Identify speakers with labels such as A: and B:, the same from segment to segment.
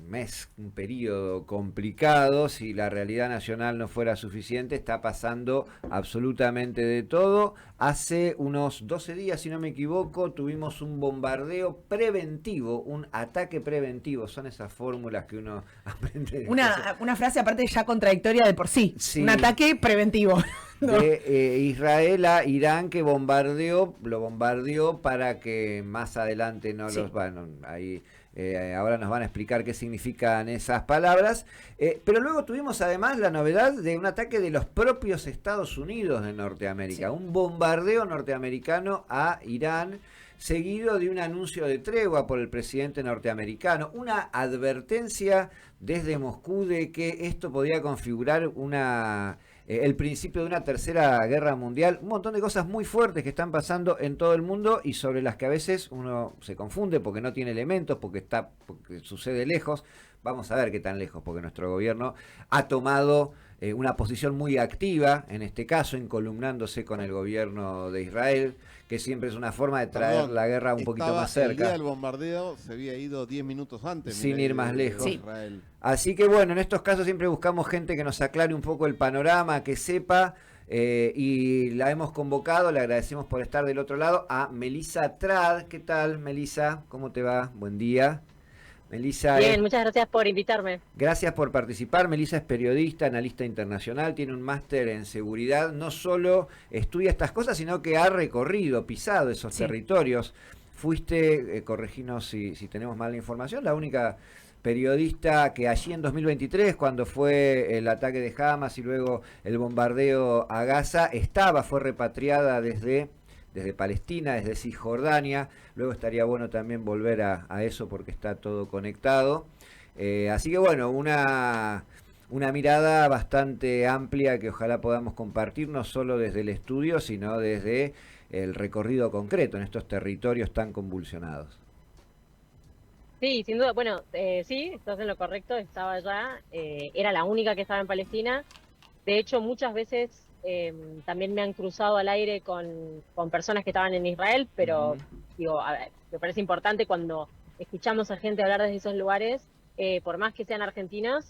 A: mes, un periodo complicado. Si la realidad nacional no fuera suficiente, está pasando absolutamente de todo. Hace unos 12 días, si no me equivoco, tuvimos un bombardeo preventivo, un ataque preventivo. Son esas fórmulas que uno aprende.
B: Una frase aparte ya contradictoria de por sí.
A: Sí,
B: Un ataque preventivo. ¿No?
A: de Israel a Irán, que lo bombardeó para que más adelante no
B: Sí.
A: los... Bueno, ahí ahora nos van a explicar qué significan esas palabras. Pero luego tuvimos además la novedad de un ataque de los propios Estados Unidos de Norteamérica,
B: Sí.
A: un bombardeo norteamericano a Irán, seguido de un anuncio de tregua por el presidente norteamericano, una advertencia desde Moscú de que esto podía configurar el principio de una tercera guerra mundial, un montón de cosas muy fuertes que están pasando en todo el mundo y sobre las que a veces uno se confunde porque no tiene elementos, porque sucede lejos. Vamos a ver qué tan lejos, porque nuestro gobierno ha tomado una posición muy activa, en este caso, encolumnándose con el gobierno de Israel, que siempre es una forma de traer la guerra un poquito más cerca.
C: El día del bombardeo se había ido 10 minutos antes.
A: Sin ir más lejos.
B: Sí.
C: Israel.
A: Así que bueno, en estos casos siempre buscamos gente que nos aclare un poco el panorama, que sepa, y la hemos convocado, le agradecemos por estar del otro lado, a Melissa Trad. ¿Qué tal, Melissa? ¿Cómo te va? Buen día. Melissa,
D: bien, muchas gracias por invitarme.
A: Gracias por participar. Melissa es periodista, analista internacional, tiene un máster en seguridad. No solo estudia estas cosas, sino que ha recorrido, pisado esos territorios. Fuiste, correginos si tenemos mal la información, la única periodista que allí en 2023, cuando fue el ataque de Hamas y luego el bombardeo a Gaza, fue repatriada desde Palestina, desde Cisjordania. Luego estaría bueno también volver a eso porque está todo conectado. Así que bueno, una mirada bastante amplia que ojalá podamos compartir, no solo desde el estudio, sino desde el recorrido concreto en estos territorios tan convulsionados.
D: Sí, sin duda, bueno, sí, estás en lo correcto, estaba allá, era la única que estaba en Palestina. De hecho, muchas veces también me han cruzado al aire con personas que estaban en Israel, pero digo, a ver, me parece importante cuando escuchamos a gente hablar desde esos lugares, por más que sean argentinos,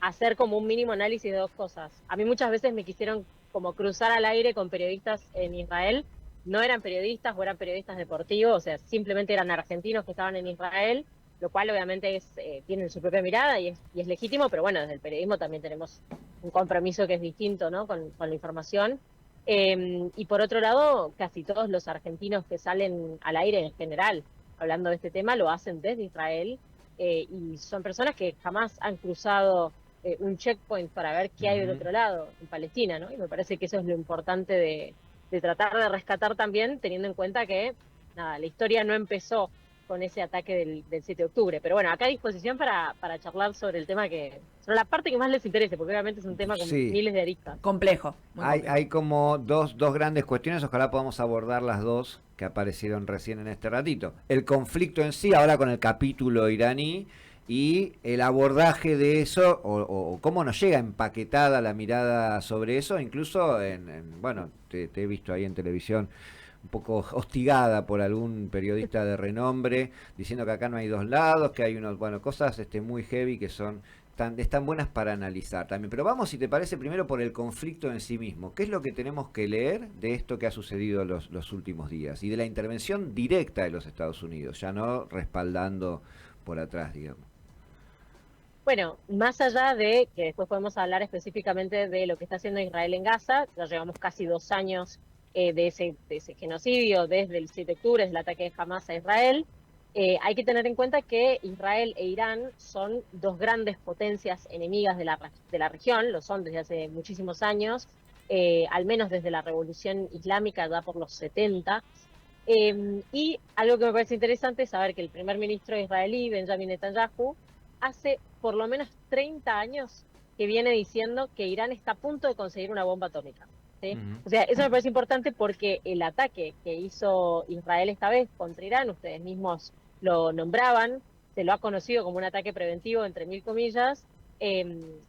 D: hacer como un mínimo análisis de dos cosas. A mí muchas veces me quisieron como cruzar al aire con periodistas en Israel, no eran periodistas o eran periodistas deportivos, o sea, simplemente eran argentinos que estaban en Israel, lo cual obviamente tienen su propia mirada y es legítimo, pero bueno, desde el periodismo también tenemos un compromiso que es distinto, ¿no? con la información. Y por otro lado, casi todos los argentinos que salen al aire en general, hablando de este tema, lo hacen desde Israel, y son personas que jamás han cruzado un checkpoint para ver qué hay del otro lado, en Palestina, ¿no? Y me parece que eso es lo importante de tratar de rescatar también, teniendo en cuenta que nada, la historia no empezó con ese ataque del 7 de octubre. Pero bueno, acá a disposición para charlar sobre el tema sobre la parte que más les interese, porque obviamente es un tema con miles de aristas.
B: Complejo.
A: Hay como dos grandes cuestiones, ojalá podamos abordar las dos que aparecieron recién en este ratito. El conflicto en sí, ahora con el capítulo iraní, y el abordaje de eso, o cómo nos llega empaquetada la mirada sobre eso, incluso bueno, te he visto ahí en televisión un poco hostigada por algún periodista de renombre, diciendo que acá no hay dos lados, que hay cosas muy heavy que están buenas para analizar también. Pero vamos, si te parece, primero por el conflicto en sí mismo. ¿Qué es lo que tenemos que leer de esto que ha sucedido los últimos días? Y de la intervención directa de los Estados Unidos, ya no respaldando por atrás, digamos.
D: Bueno, más allá de que después podemos hablar específicamente de lo que está haciendo Israel en Gaza, ya llevamos casi 2 años de ese genocidio desde el 7 de octubre, desde el ataque de Hamas a Israel. Hay que tener en cuenta que Israel e Irán son dos grandes potencias enemigas de la región, lo son desde hace muchísimos años, al menos desde la Revolución Islámica, ya por los 70. Y algo que me parece interesante es saber que el primer ministro israelí, Benjamin Netanyahu, hace por lo menos 30 años que viene diciendo que Irán está a punto de conseguir una bomba atómica. ¿Sí? O sea, eso me parece importante porque el ataque que hizo Israel esta vez contra Irán, ustedes mismos lo nombraban, se lo ha conocido como un ataque preventivo, entre mil comillas.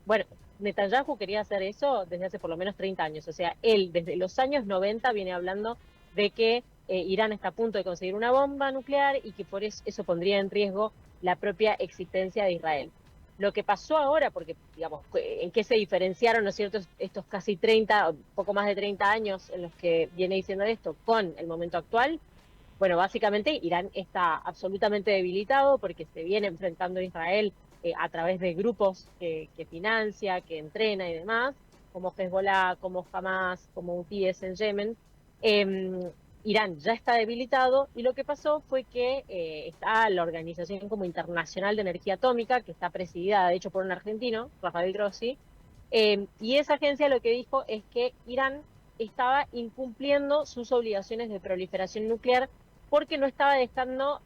D: Bueno, Netanyahu quería hacer eso desde hace por lo menos 30 años. O sea, él desde los años 90 viene hablando de que Irán está a punto de conseguir una bomba nuclear y que por eso pondría en riesgo la propia existencia de Israel. Lo que pasó ahora, porque, digamos, en qué se diferenciaron, ¿no es cierto?, estos casi 30, o poco más de 30 años en los que viene diciendo esto, con el momento actual. Bueno, básicamente Irán está absolutamente debilitado porque se viene enfrentando a Israel a través de grupos que financia, que entrena y demás, como Hezbollah, como Hamas, como Houthíes en Yemen. Eh, Irán ya está debilitado y lo que pasó fue que está la Organización como Internacional de Energía Atómica, que está presidida de hecho por un argentino, Rafael Grossi, y esa agencia lo que dijo es que Irán estaba incumpliendo sus obligaciones de proliferación nuclear porque no estaba dejando,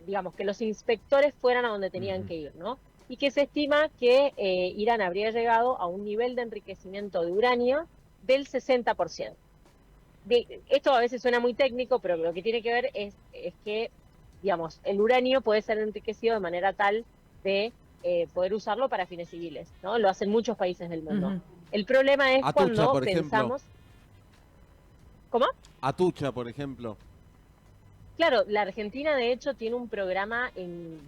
D: digamos, que los inspectores fueran a donde tenían que ir, ¿no? Y que se estima que Irán habría llegado a un nivel de enriquecimiento de uranio del 60%. Esto a veces suena muy técnico, pero lo que tiene que ver es que, digamos, el uranio puede ser enriquecido de manera tal de poder usarlo para fines civiles, ¿no? Lo hacen muchos países del mundo. El problema es
C: Atucha,
D: cuando
C: por ejemplo.
D: pensamos... ¿Cómo?
C: Atucha, por ejemplo.
D: Claro, la Argentina de hecho tiene un programa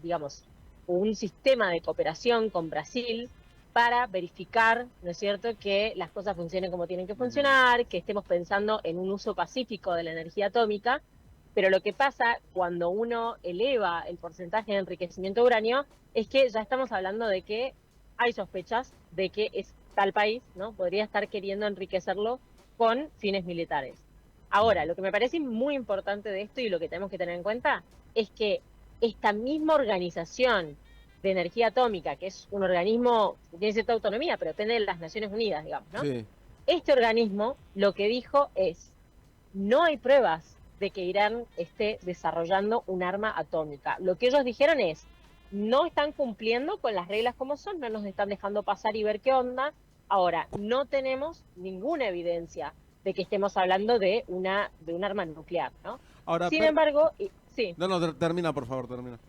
D: digamos, un sistema de cooperación con Brasil para verificar, ¿no es cierto?, que las cosas funcionen como tienen que funcionar, que estemos pensando en un uso pacífico de la energía atómica, pero lo que pasa cuando uno eleva el porcentaje de enriquecimiento de uranio es que ya estamos hablando de que hay sospechas de que tal país, ¿no?, podría estar queriendo enriquecerlo con fines militares. Ahora, lo que me parece muy importante de esto y lo que tenemos que tener en cuenta es que esta misma organización de energía atómica, que es un organismo que tiene cierta autonomía, pero depende de las Naciones Unidas, digamos, ¿no?
C: Sí.
D: Este organismo lo que dijo es, no hay pruebas de que Irán esté desarrollando un arma atómica. Lo que ellos dijeron es, no están cumpliendo con las reglas como son, no nos están dejando pasar y ver qué onda. Ahora, no tenemos ninguna evidencia de que estemos hablando de un arma nuclear, ¿no?
C: Ahora,
D: Sin embargo, sí.
C: No, termina, por favor, termina.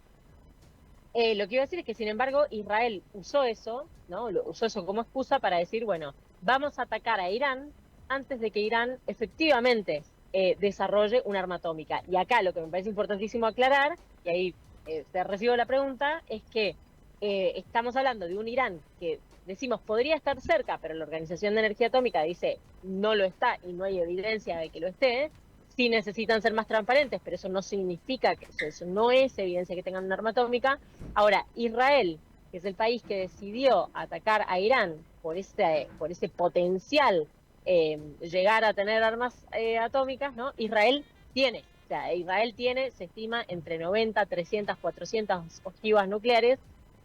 D: Lo que iba a decir es que, sin embargo, Israel usó eso, ¿no? Usó eso como excusa para decir, bueno, vamos a atacar a Irán antes de que Irán efectivamente desarrolle un arma atómica. Y acá lo que me parece importantísimo aclarar, y ahí te recibo la pregunta, es que estamos hablando de un Irán que decimos podría estar cerca, pero la Organización de Energía Atómica dice no lo está y no hay evidencia de que lo esté. Sí necesitan ser más transparentes, pero eso no significa que eso no es evidencia que tengan un arma atómica. Ahora, Israel, que es el país que decidió atacar a Irán por ese potencial llegar a tener armas atómicas, ¿no? Israel tiene, se estima entre 90, 300, 400 ojivas nucleares,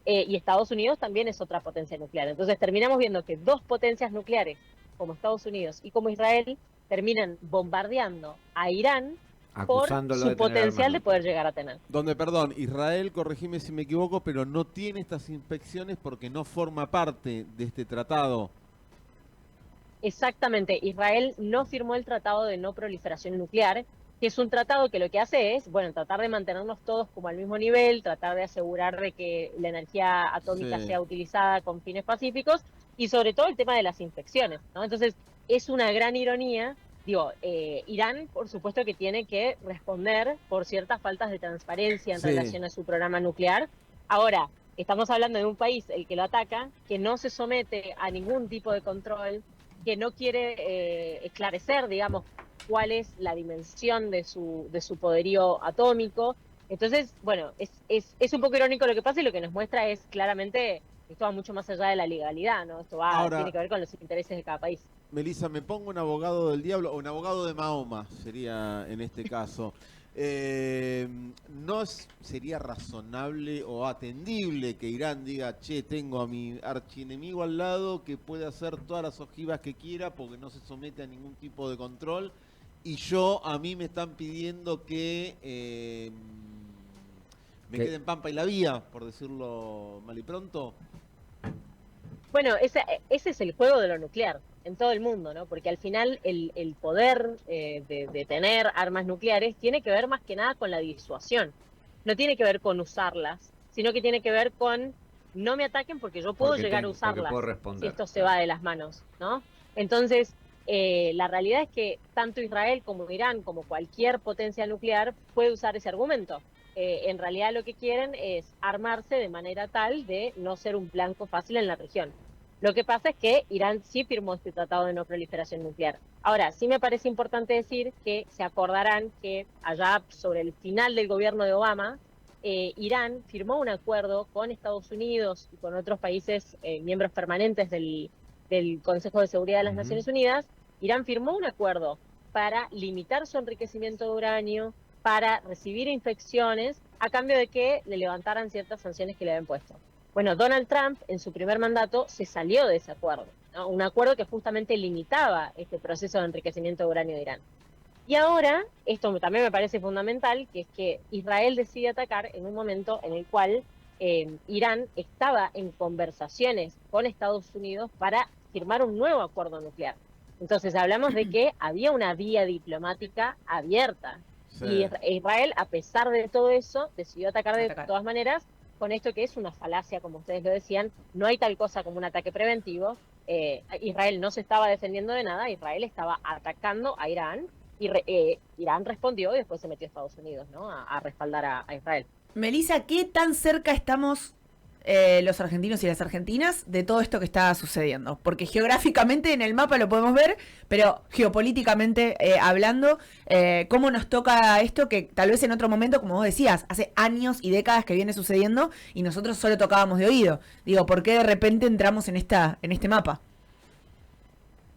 D: y Estados Unidos también es otra potencia nuclear. Entonces terminamos viendo que dos potencias nucleares, como Estados Unidos y como Israel, terminan bombardeando a Irán por su potencial de poder llegar a tener.
C: Donde, perdón, Israel, corregime si me equivoco, pero no tiene estas inspecciones porque no forma parte de este tratado.
D: Exactamente, Israel no firmó el Tratado de No Proliferación Nuclear, que es un tratado que lo que hace es, bueno, tratar de mantenernos todos como al mismo nivel, tratar de asegurar de que la energía atómica sea utilizada con fines pacíficos, y sobre todo el tema de las inspecciones, ¿no? Entonces, es una gran ironía, digo, Irán, por supuesto que tiene que responder por ciertas faltas de transparencia en relación a su programa nuclear. Ahora, estamos hablando de un país, el que lo ataca, que no se somete a ningún tipo de control, que no quiere esclarecer, digamos, cuál es la dimensión de su poderío atómico. Entonces, bueno, es un poco irónico lo que pasa, y lo que nos muestra es claramente que esto va mucho más allá de la legalidad, ¿no? Esto tiene que ver con los intereses de cada país.
C: Melissa, me pongo un abogado del diablo, o un abogado de Mahoma, sería en este caso. ¿No sería razonable o atendible que Irán diga, che, tengo a mi archienemigo al lado que puede hacer todas las ojivas que quiera porque no se somete a ningún tipo de control, y a mí me están pidiendo que me quede en Pampa y la Vía, por decirlo mal y pronto?
D: Bueno, ese es el juego de lo nuclear en todo el mundo, ¿no? Porque al final el poder de tener armas nucleares tiene que ver más que nada con la disuasión. No tiene que ver con usarlas, sino que tiene que ver con no me ataquen porque yo puedo llegar a usarlas si esto se va de las manos, ¿no? Entonces, la realidad es que tanto Israel como Irán, como cualquier potencia nuclear, puede usar ese argumento. en realidad lo que quieren es armarse de manera tal de no ser un blanco fácil en la región. Lo que pasa es que Irán sí firmó este tratado de no proliferación nuclear. Ahora, sí me parece importante decir que se acordarán que allá sobre el final del gobierno de Obama, Irán firmó un acuerdo con Estados Unidos y con otros países miembros permanentes del Consejo de Seguridad de las Naciones Unidas. Irán firmó un acuerdo para limitar su enriquecimiento de uranio, para recibir infecciones, a cambio de que le levantaran ciertas sanciones que le habían puesto. Bueno, Donald Trump en su primer mandato se salió de ese acuerdo, ¿no? Un acuerdo que justamente limitaba este proceso de enriquecimiento de uranio de Irán. Y ahora, esto también me parece fundamental, que es que Israel decide atacar en un momento en el cual Irán estaba en conversaciones con Estados Unidos para firmar un nuevo acuerdo nuclear. Entonces hablamos de que había una vía diplomática abierta.
C: Sí.
D: Y Israel, a pesar de todo eso, decidió atacar de todas maneras, con esto que es una falacia, como ustedes lo decían. No hay tal cosa como un ataque preventivo. Israel no se estaba defendiendo de nada, Israel estaba atacando a Irán, y Irán respondió y después se metió a Estados Unidos, ¿no? A respaldar a Israel.
B: Melissa, ¿qué tan cerca estamos los argentinos y las argentinas de todo esto que está sucediendo? Porque geográficamente en el mapa lo podemos ver, pero geopolíticamente hablando, ¿cómo nos toca esto que tal vez en otro momento, como vos decías, hace años y décadas que viene sucediendo y nosotros solo tocábamos de oído? Digo, ¿por qué de repente entramos en este mapa?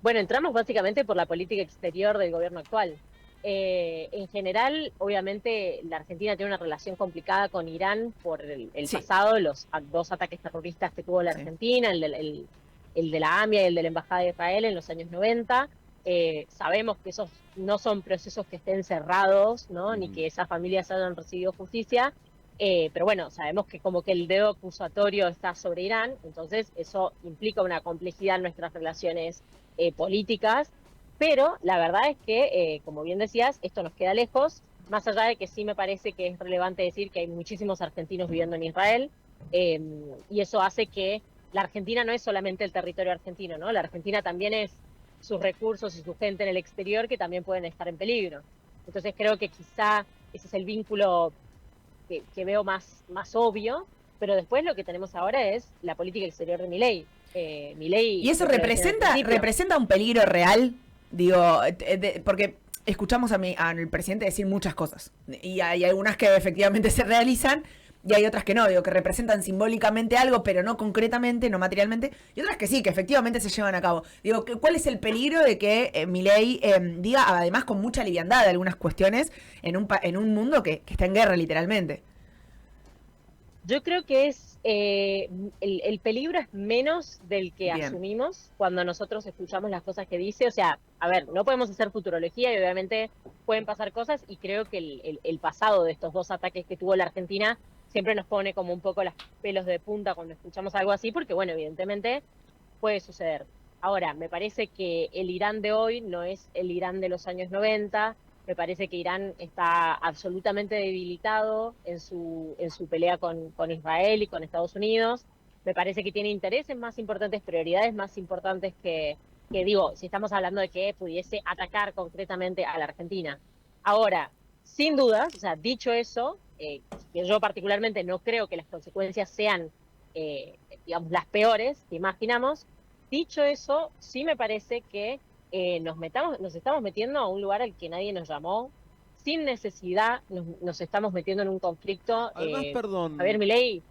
D: Bueno, entramos básicamente por la política exterior del gobierno actual. En general, obviamente, la Argentina tiene una relación complicada con Irán por el
B: Sí.
D: pasado, los dos ataques terroristas que tuvo la Argentina, el de la AMIA y el de la Embajada de Israel en los años 90. Sabemos que esos no son procesos que estén cerrados, ¿no? Ni que esas familias hayan recibido justicia, pero bueno, sabemos que como que el dedo acusatorio está sobre Irán, entonces eso implica una complejidad en nuestras relaciones políticas. Pero la verdad es que, como bien decías, esto nos queda lejos, más allá de que sí me parece que es relevante decir que hay muchísimos argentinos viviendo en Israel, y eso hace que la Argentina no es solamente el territorio argentino, ¿no? La Argentina también es sus recursos y su gente en el exterior que también pueden estar en peligro. Entonces creo que quizá ese es el vínculo que veo más obvio, pero después lo que tenemos ahora es la política exterior de Milei.
B: ¿Y eso representa un peligro real? Digo, porque escuchamos al presidente decir muchas cosas, y hay algunas que efectivamente se realizan, y hay otras que no, digo, que representan simbólicamente algo, pero no concretamente, no materialmente, y otras que sí, que efectivamente se llevan a cabo. Digo, ¿cuál es el peligro de que Milei diga, además con mucha liviandad, algunas cuestiones en un mundo que está en guerra, literalmente?
D: Yo creo que es el peligro es menos del que asumimos cuando nosotros escuchamos las cosas que dice. O sea, a ver, no podemos hacer futurología y obviamente pueden pasar cosas, y creo que el pasado de estos dos ataques que tuvo la Argentina siempre nos pone como un poco los pelos de punta cuando escuchamos algo así, porque bueno, evidentemente puede suceder. Ahora, me parece que el Irán de hoy no es el Irán de los años 90. Me parece que Irán está absolutamente debilitado en su pelea con Israel y con Estados Unidos. Me parece que tiene intereses más importantes, prioridades más importantes que digo, si estamos hablando de que pudiese atacar concretamente a la Argentina. Ahora, sin dudas, o sea, dicho eso, que yo particularmente no creo que las consecuencias sean, digamos, las peores que imaginamos. Dicho eso, sí me parece que nos estamos metiendo a un lugar al que nadie nos llamó, sin necesidad, nos estamos metiendo en un conflicto.
C: Además, perdón.
D: A ver, Milei.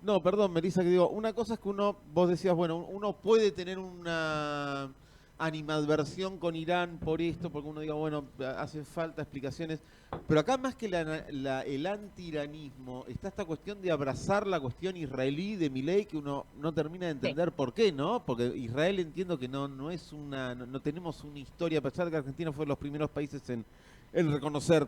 C: No, perdón, Melissa, que digo, una cosa es que vos decías, bueno, uno puede tener una animadversión con Irán por esto, porque uno diga, bueno, hace falta explicaciones, pero acá más que el anti-iranismo, está esta cuestión de abrazar la cuestión israelí de Milei, que uno no termina de entender por qué, ¿no? Porque Israel entiendo que no es no tenemos una historia, a pesar de que Argentina fue de los primeros países en reconocer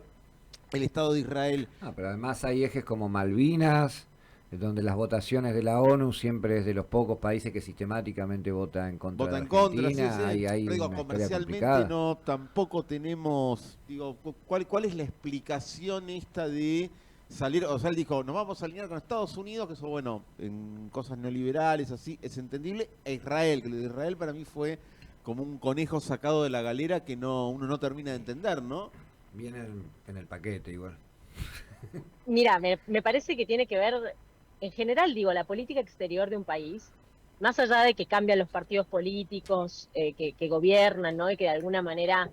C: el Estado de Israel.
A: Pero además hay ejes como Malvinas, donde las votaciones de la ONU siempre es de los pocos países que sistemáticamente vota en contra de Argentina.
C: Sí.
A: Hay
C: digo,
A: una
C: comercialmente no, tampoco tenemos, digo, ¿cuál es la explicación esta de salir? O sea, él dijo, nos vamos a alinear con Estados Unidos, que eso, bueno, en cosas neoliberales, así, es entendible, e Israel, que lo de Israel para mí fue como un conejo sacado de la galera que uno no termina de entender, ¿no?
A: Viene en el paquete igual.
D: Mira, me parece que tiene que ver, en general, digo, la política exterior de un país, más allá de que cambian los partidos políticos que gobiernan, ¿no? Y que de alguna manera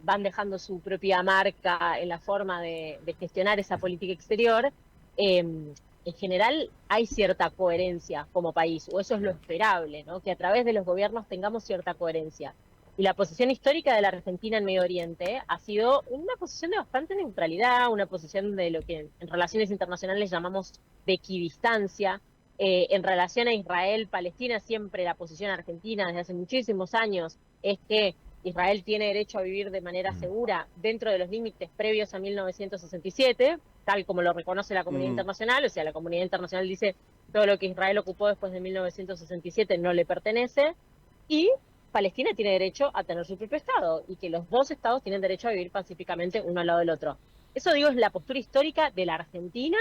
D: van dejando su propia marca en la forma de gestionar esa política exterior, en general hay cierta coherencia como país, o eso es lo esperable, ¿no? Que a través de los gobiernos tengamos cierta coherencia. Y la posición histórica de la Argentina en Medio Oriente ha sido una posición de bastante neutralidad, una posición de lo que en relaciones internacionales llamamos de equidistancia. En relación a Israel-Palestina, siempre la posición argentina desde hace muchísimos años es que Israel tiene derecho a vivir de manera segura dentro de los límites previos a 1967, tal como lo reconoce la comunidad internacional. O sea, la comunidad internacional dice todo lo que Israel ocupó después de 1967 no le pertenece, y Palestina tiene derecho a tener su propio Estado, y que los dos Estados tienen derecho a vivir pacíficamente uno al lado del otro. Eso, digo, es la postura histórica de la Argentina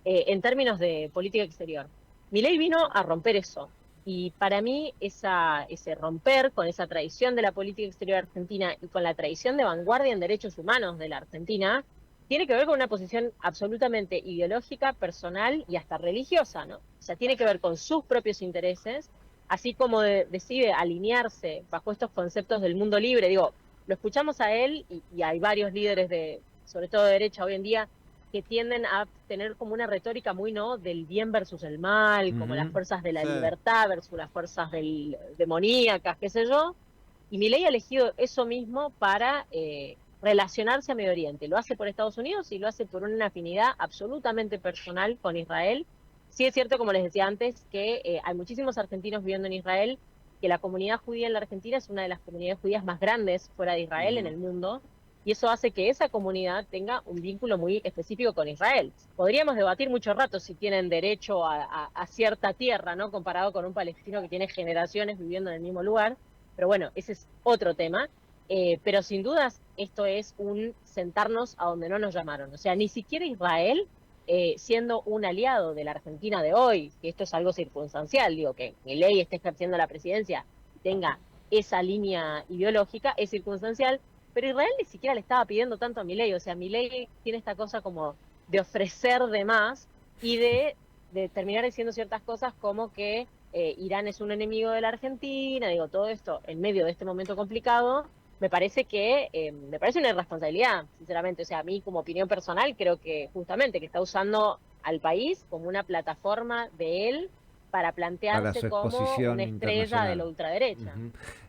D: en términos de política exterior. Milei vino a romper eso, y para mí ese romper con esa tradición de la política exterior argentina y con la tradición de vanguardia en derechos humanos de la Argentina tiene que ver con una posición absolutamente ideológica, personal y hasta religiosa, ¿no? O sea, tiene que ver con sus propios intereses, así como decide alinearse bajo estos conceptos del mundo libre. Digo, lo escuchamos a él y hay varios líderes sobre todo de derecha hoy en día, que tienden a tener como una retórica muy, ¿no?, del bien versus el mal, como las fuerzas de la libertad versus las fuerzas demoníacas, qué sé yo. Y Milei ha elegido eso mismo para relacionarse a Medio Oriente. Lo hace por Estados Unidos y lo hace por una afinidad absolutamente personal con Israel. Sí es cierto, como les decía antes, que hay muchísimos argentinos viviendo en Israel, que la comunidad judía en la Argentina es una de las comunidades judías más grandes fuera de Israel en el mundo, y eso hace que esa comunidad tenga un vínculo muy específico con Israel. Podríamos debatir mucho rato si tienen derecho a cierta tierra, ¿no?, comparado con un palestino que tiene generaciones viviendo en el mismo lugar, pero bueno, ese es otro tema. Pero sin dudas esto es un sentarnos a donde no nos llamaron. O sea, ni siquiera Israel, siendo un aliado de la Argentina de hoy, que esto es algo circunstancial, digo, que Milei esté ejerciendo la presidencia y tenga esa línea ideológica, es circunstancial, pero Israel ni siquiera le estaba pidiendo tanto a Milei. O sea, Milei tiene esta cosa como de ofrecer de más y de terminar diciendo ciertas cosas como que Irán es un enemigo de la Argentina. Digo, todo esto en medio de este momento complicado, me parece una irresponsabilidad, sinceramente. O sea, a mí, como opinión personal, creo que justamente que está usando al país como una plataforma de él para plantearse como una estrella de la ultraderecha.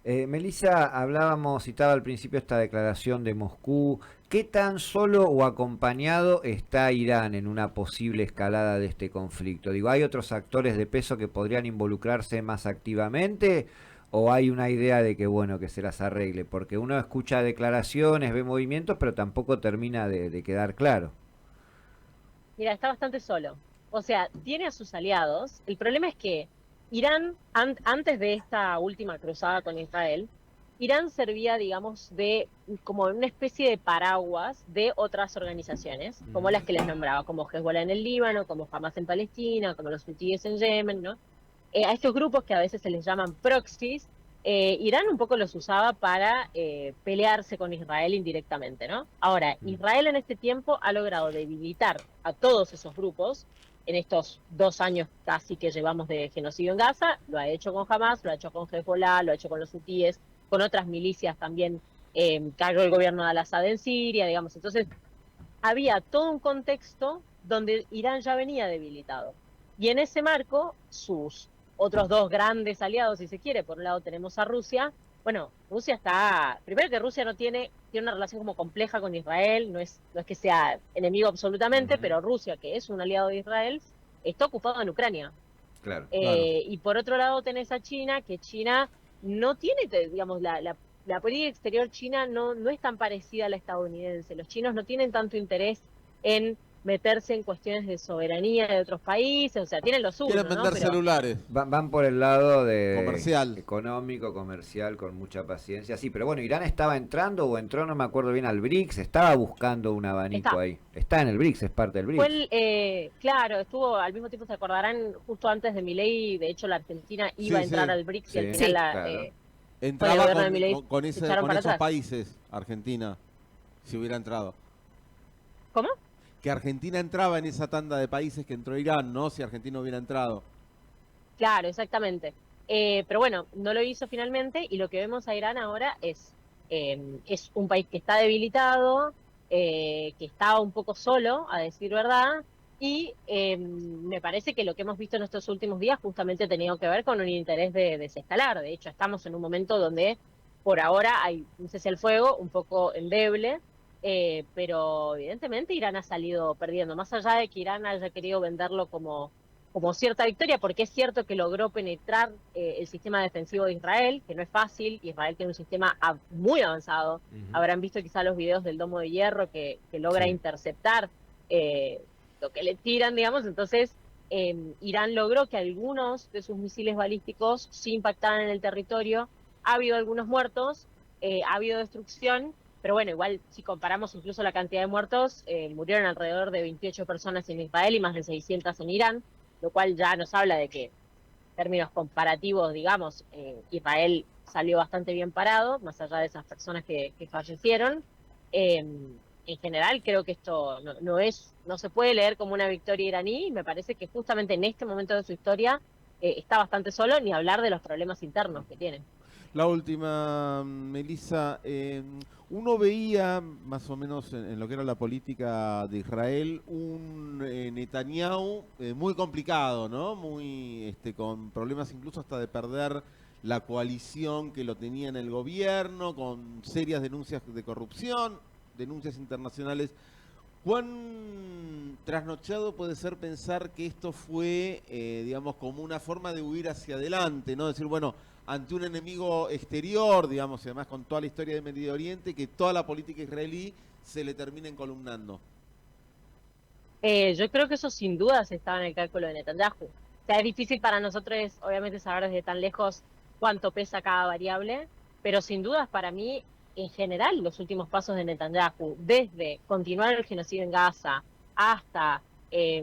A: Melissa, citaba al principio esta declaración de Moscú. ¿Qué tan solo o acompañado está Irán en una posible escalada de este conflicto? Digo, ¿hay otros actores de peso que podrían involucrarse más activamente? ¿O hay una idea de que, bueno, que se las arregle? Porque uno escucha declaraciones, ve movimientos, pero tampoco termina de quedar claro.
D: Mira, está bastante solo. O sea, tiene a sus aliados. El problema es que Irán, antes de esta última cruzada con Israel, Irán servía, digamos, de como una especie de paraguas de otras organizaciones, como las que les nombraba, como Hezbollah en el Líbano, como Hamas en Palestina, como los hutíes en Yemen, ¿no? A estos grupos que a veces se les llaman proxies, Irán un poco los usaba para pelearse con Israel indirectamente, ¿no? Ahora, Israel en este tiempo ha logrado debilitar a todos esos grupos en estos 2 años casi que llevamos de genocidio en Gaza. Lo ha hecho con Hamas, lo ha hecho con Hezbollah, lo ha hecho con los hutíes, con otras milicias también. Cayó el gobierno de Al-Assad en Siria, digamos. Entonces, había todo un contexto donde Irán ya venía debilitado. Y en ese marco, sus otros 2 grandes aliados, si se quiere, por un lado tenemos a Rusia. Bueno, Rusia está... Primero que Rusia tiene una relación como compleja con Israel, no es que sea enemigo absolutamente, pero Rusia, que es un aliado de Israel, está ocupado en Ucrania.
A: Claro.
D: Y por otro lado tenés a China, que China no tiene, digamos, la política exterior china no es tan parecida a la estadounidense. Los chinos no tienen tanto interés en meterse en cuestiones de soberanía de otros países. O sea, tienen lo suyo,
C: quieren vender celulares.
A: Van por el lado de
C: comercial,
A: económico, comercial, con mucha paciencia. Sí, pero bueno, Irán estaba entrando o entró, no me acuerdo bien, al BRICS. Estaba buscando un abanico ahí. Está en el BRICS, es parte del BRICS.
D: Claro, estuvo al mismo tiempo, se acordarán, justo antes de Milei. De hecho, la Argentina iba a entrar al BRICS y al final
C: entraba con esos países, Argentina, si hubiera entrado.
D: ¿Cómo?
C: que Argentina entraba en esa tanda de países que entró Irán, ¿no? Si Argentina hubiera entrado.
D: Claro, exactamente. Pero bueno, no lo hizo finalmente y lo que vemos a Irán ahora es un país que está debilitado, que está un poco solo, a decir verdad, y me parece que lo que hemos visto en estos últimos días justamente ha tenido que ver con un interés de desescalar. De hecho, estamos en un momento donde por ahora hay un cese al fuego un poco endeble, pero evidentemente Irán ha salido perdiendo, más allá de que Irán haya querido venderlo como cierta victoria, porque es cierto que logró penetrar el sistema defensivo de Israel, que no es fácil. Israel tiene un sistema muy avanzado. Habrán visto quizá los videos del domo de hierro que logra interceptar lo que le tiran, digamos. Entonces, Irán logró que algunos de sus misiles balísticos sí impactaran en el territorio. Ha habido algunos muertos, ha habido destrucción, pero bueno, igual si comparamos incluso la cantidad de muertos, murieron alrededor de 28 personas en Israel y más de 600 en Irán, lo cual ya nos habla de que, en términos comparativos, digamos, Israel salió bastante bien parado, más allá de esas personas que fallecieron. En general, creo que esto no se puede leer como una victoria iraní, y me parece que justamente en este momento de su historia está bastante solo, ni hablar de los problemas internos que tiene.
C: La última, Melissa, uno veía más o menos en lo que era la política de Israel un Netanyahu muy complicado, ¿no? Muy con problemas incluso hasta de perder la coalición que lo tenía en el gobierno, con serias denuncias de corrupción, denuncias internacionales. ¿Cuán trasnochado puede ser pensar que esto fue, digamos, como una forma de huir hacia adelante, ¿no? Decir, bueno, ante un enemigo exterior, digamos, y además con toda la historia de Medio Oriente, que toda la política israelí se le termine encolumnando.
D: Yo creo que eso sin dudas estaba en el cálculo de Netanyahu. O sea, es difícil para nosotros, obviamente, saber desde tan lejos cuánto pesa cada variable, pero sin dudas para mí, en general, los últimos pasos de Netanyahu, desde continuar el genocidio en Gaza hasta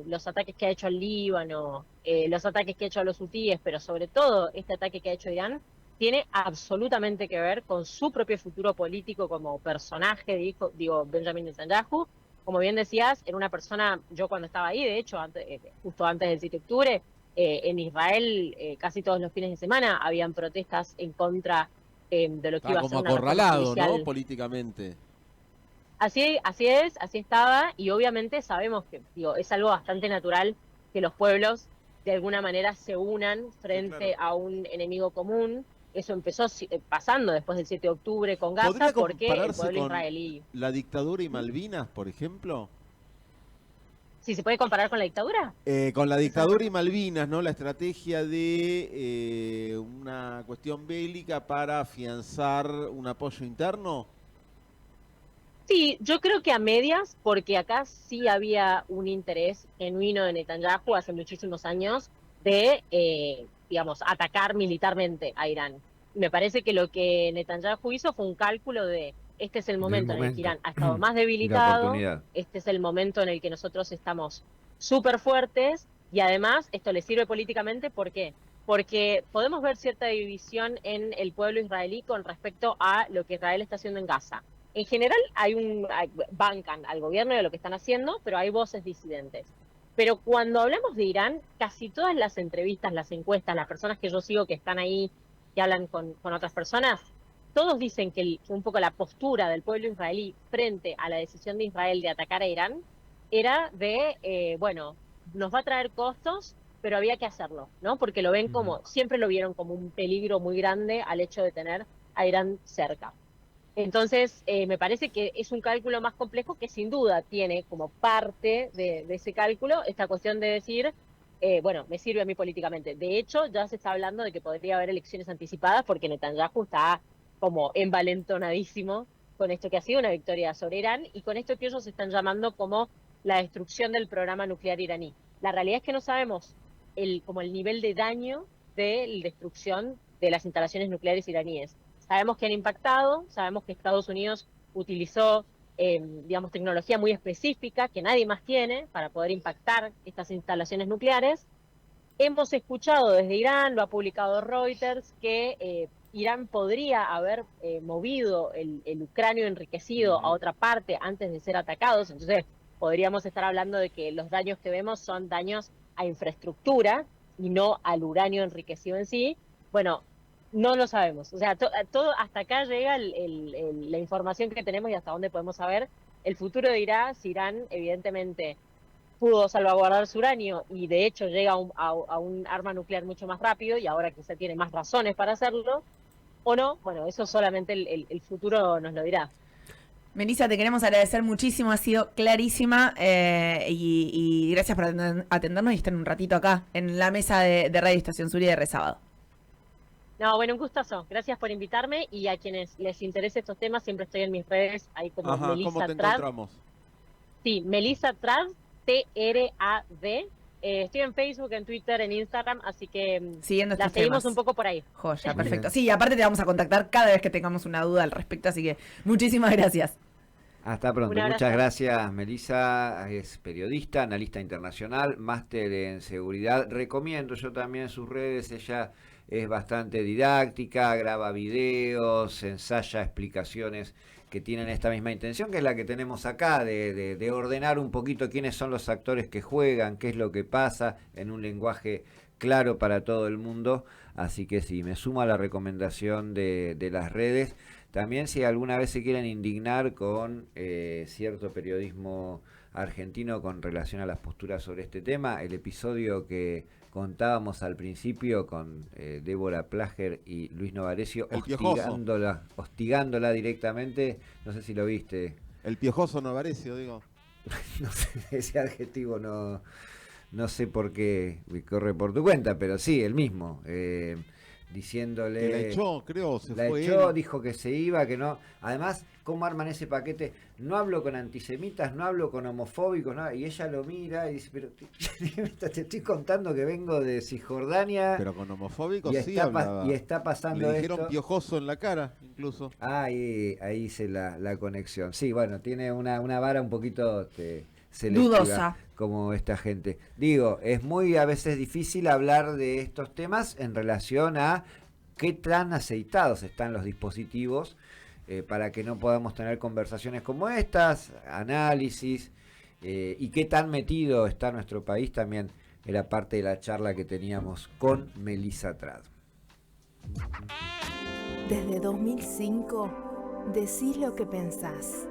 D: los ataques que ha hecho al Líbano, los ataques que ha hecho a los hutíes, pero sobre todo este ataque que ha hecho Irán, tiene absolutamente que ver con su propio futuro político como personaje, digo, Benjamin Netanyahu. Como bien decías, era una persona, yo cuando estaba ahí, de hecho, justo antes del 7 de octubre, en Israel casi todos los fines de semana habían protestas en contra de lo que iba a ser
C: como
D: una reforma
C: acorralado,
D: judicial.
C: ¿no? Políticamente.
D: Así estaba, y obviamente sabemos que es algo bastante natural que los pueblos de alguna manera se unan frente
C: Sí, claro.
D: a un enemigo común. Eso empezó pasando después del 7 de octubre con Gaza,
C: ¿Podría
D: porque el
C: compararse
D: pueblo
C: con
D: israelí...
C: la dictadura y Malvinas, por ejemplo?
D: ¿Sí se puede comparar con la dictadura?
C: Con la dictadura y Malvinas, ¿no? La estrategia de una cuestión bélica para afianzar un apoyo interno.
D: Sí, yo creo que a medias, porque acá sí había un interés genuino de Netanyahu hace muchísimos años de, digamos, atacar militarmente a Irán. Me parece que lo que Netanyahu hizo fue un cálculo de, este es el
A: Del
D: momento en el que
A: momento
D: Irán ha estado más
A: y la
D: debilitado,
A: oportunidad.
D: este es el momento en el que nosotros estamos súper fuertes, y además esto le sirve políticamente, ¿por qué? Porque podemos ver cierta división en el pueblo israelí con respecto a lo que Israel está haciendo en Gaza. En general bancan al gobierno de lo que están haciendo, pero hay voces disidentes. Pero cuando hablamos de Irán, casi todas las entrevistas, las encuestas, las personas que yo sigo que están ahí, que hablan con otras personas, todos dicen que un poco la postura del pueblo israelí frente a la decisión de Israel de atacar a Irán era de, bueno, nos va a traer costos, pero había que hacerlo, ¿no? Porque lo ven como, siempre lo vieron como un peligro muy grande al hecho de tener a Irán cerca. Entonces, me parece que es un cálculo más complejo que sin duda tiene como parte de ese cálculo esta cuestión de decir, bueno, me sirve a mí políticamente. De hecho, ya se está hablando de que podría haber elecciones anticipadas porque Netanyahu está como envalentonadísimo con esto que ha sido una victoria sobre Irán y con esto que ellos están llamando como la destrucción del programa nuclear iraní. La realidad es que no sabemos como el nivel de daño de la destrucción de las instalaciones nucleares iraníes. Sabemos que han impactado, sabemos que Estados Unidos utilizó, digamos, tecnología muy específica que nadie más tiene para poder impactar estas instalaciones nucleares. Hemos escuchado desde Irán, lo ha publicado Reuters, que Irán podría haber movido el uranio enriquecido a otra parte antes de ser atacados. Entonces, podríamos estar hablando de que los daños que vemos son daños a infraestructura y no al uranio enriquecido en sí. Bueno, no lo sabemos. O sea, todo hasta acá llega la información que tenemos y hasta dónde podemos saber. El futuro dirá si Irán, evidentemente, pudo salvaguardar su uranio y de hecho llega a un arma nuclear mucho más rápido y ahora quizá tiene más razones para hacerlo, o no. Bueno, eso solamente el futuro nos lo dirá.
B: Melissa, te queremos agradecer muchísimo, ha sido clarísima y gracias por atendernos y estar un ratito acá en la mesa de Radio Estación Sur y de Resábado.
D: No, bueno, un gustazo. Gracias por invitarme y a quienes les interese estos temas, siempre estoy en mis redes, ahí como Melissa
C: ¿cómo te
D: Trad.
C: encontramos?
D: Sí, Melissa Trad, T-R-A-D. Estoy en Facebook, en Twitter, en Instagram, así que la seguimos un poco por ahí.
B: Joya, perfecto. Sí, y aparte te vamos a contactar cada vez que tengamos una duda al respecto, así que muchísimas gracias.
A: Hasta pronto. Muchas gracias, Melissa. Es periodista, analista internacional, máster en seguridad. Recomiendo yo también sus redes. Ella es bastante didáctica, graba videos, ensaya explicaciones que tienen esta misma intención, que es la que tenemos acá, de ordenar un poquito quiénes son los actores que juegan, qué es lo que pasa, en un lenguaje claro para todo el mundo. Así que sí, me sumo a la recomendación de las redes. También si alguna vez se quieren indignar con cierto periodismo argentino con relación a las posturas sobre este tema, el episodio que contábamos al principio con Débora Plager y Luis Novarecio hostigándola directamente, no sé si lo viste.
C: El piojoso Novarecio, digo.
A: No sé, ese adjetivo no sé por qué corre por tu cuenta, pero sí, el mismo. Diciéndole...
C: Que la echó, creo,
A: la echó, dijo que se iba, que no... Además, ¿cómo arman ese paquete? No hablo con antisemitas, no hablo con homofóbicos, no, y ella lo mira y dice, pero te estoy contando que vengo de Cisjordania...
C: Pero con homofóbicos
A: sí
C: hablaba.
A: Y está pasando
C: Le dijeron
A: esto.
C: piojoso en la cara, incluso.
A: Ahí hice la conexión. Sí, bueno, tiene una vara un poquito...
B: dudosa,
A: como esta gente. Digo, es muy a veces difícil hablar de estos temas en relación a qué tan aceitados están los dispositivos para que no podamos tener conversaciones como estas, análisis, y qué tan metido está nuestro país también era parte de la charla que teníamos con Melissa Trad.
E: Desde 2005, decís lo que pensás.